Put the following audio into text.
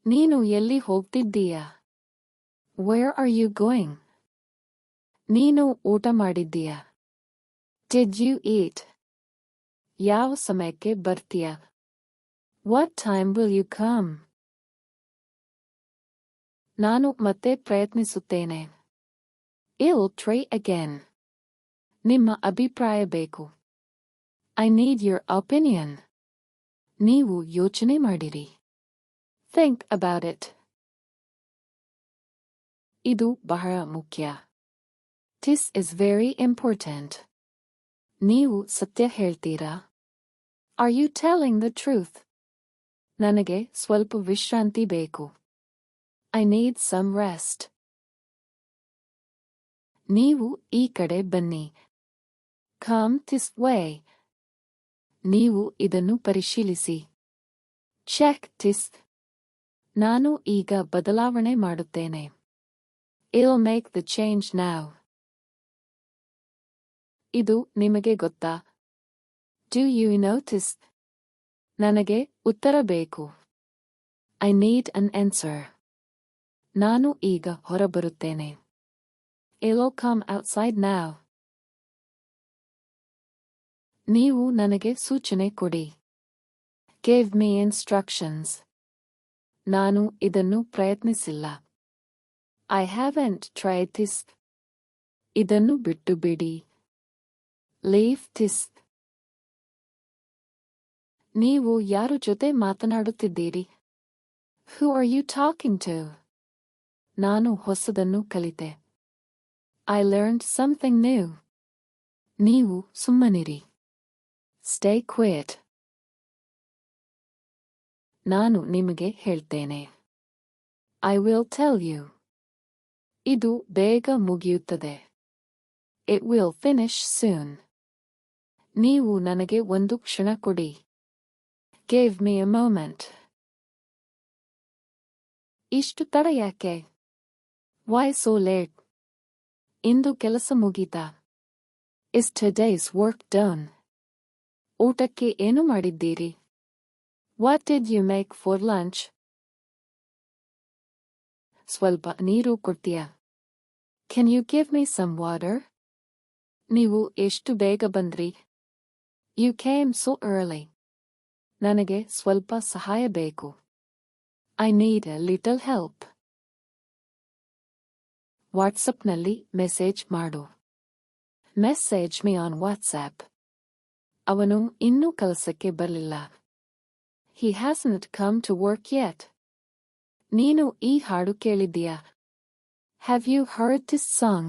ನೀನು ಎಲ್ಲಿ ಹೋಗ್ತಿದ್ದೀಯಾ? Where are you going? ನೀನು ಊಟ ಮಾಡಿದ್ದೀಯಾ? Did you eat? ಯಾವ ಸಮಯಕ್ಕೆ ಬರ್ತೀಯಾ? What time will you come? ನಾನು ಮತ್ತೆ ಪ್ರಯತ್ನಿಸುತ್ತೇನೆ. I'll try again. ನಿಮ್ಮ ಅಭಿಪ್ರಾಯ ಬೇಕು. I need your opinion. ನೀವು ಯೋಚನೆ ಮಾಡಿರಿ. Think about it. ಇದು ಬಹಳ ಮುಖ್ಯ. This is very important. ನೀವು ಸತ್ಯ ಹೇಳ್ತೀರಾ? Are you telling the truth? ನನಗೆ ಸ್ವಲ್ಪ ವಿಶ್ರಾಂತಿ ಬೇಕು. I need some rest. ನೀವು ಈ ಕಡೆ ಬನ್ನಿ. Come this way. ನೀವು ಇದನ್ನು ಪರಿಶೀಲಿಸಿ. Check this. ನಾನು ಈಗ ಬದಲಾವಣೆ ಮಾಡುತ್ತೇನೆ. I'll make the change now. ಇದು ನಿಮಗೆ ಗೊತ್ತಾ? Do you notice? ನನಗೆ ಉತ್ತರ ಬೇಕು. I need an answer. ನಾನು ಈಗ ಹೊರಬರುತ್ತೇನೆ. I'll come outside now. ನೀವು ನನಗೆ ಸೂಚನೆ ಕೊಡಿ. Give me instructions. ನಾನು ಇದನ್ನು ಪ್ರಯತ್ನಿಸಿಲ್ಲ. I haven't tried this. ಇದನ್ನು ಬಿಟ್ಟು ಬಿಡಿ. Leave this. ನೀವು ಯಾರ ಜೊತೆ ಮಾತನಾಡುತ್ತಿದ್ದೀರಿ? Who are you talking to? ನಾನು ಹೊಸದನ್ನು ಕಲಿತೆ. I learned something new. ನೀವು ಸುಮ್ಮನಿರಿ. Stay quiet. ನಾನು ನಿಮಗೆ ಹೇಳ್ತೇನೆ. I will tell you. ಇದು ಬೇಗ ಮುಗಿಯುತ್ತದೆ. It will finish soon. ನೀವು ನನಗೆ ಒಂದು ಕ್ಷಣ ಕೊಡಿ. Give me a moment. ಇಷ್ಟು ತಡ ಯಾಕೆ? Why so late? ಇಂದು ಕೆಲಸ ಮುಗೀತಾ? Is today's work done? ಊಟಕ್ಕೆ ಏನು ಮಾಡಿದ್ದೀರಿ? What did you make for lunch? ಸ್ವಲ್ಪ ನೀರು ಕೊಡ್ತೀಯಾ? Can you give me some water? ನೀವು ಎಷ್ಟು ಬೇಗ ಬಂದ್ರಿ? You came so early. ನನಗೆ ಸ್ವಲ್ಪ ಸಹಾಯ ಬೇಕು. I need a little help. ವಾಟ್ಸಪ್ನಲ್ಲಿ ಮೆಸೇಜ್ ಮಾಡು. Message me on WhatsApp. ಅವನು ಇನ್ನೂ ಕೆಲಸಕ್ಕೆ ಬರಲಿಲ್ಲ. He hasn't come to work yet. ನೀನು ಈ ಹಾಡು ಕೇಳಿದ್ದೀಯಾ? Have you heard this song?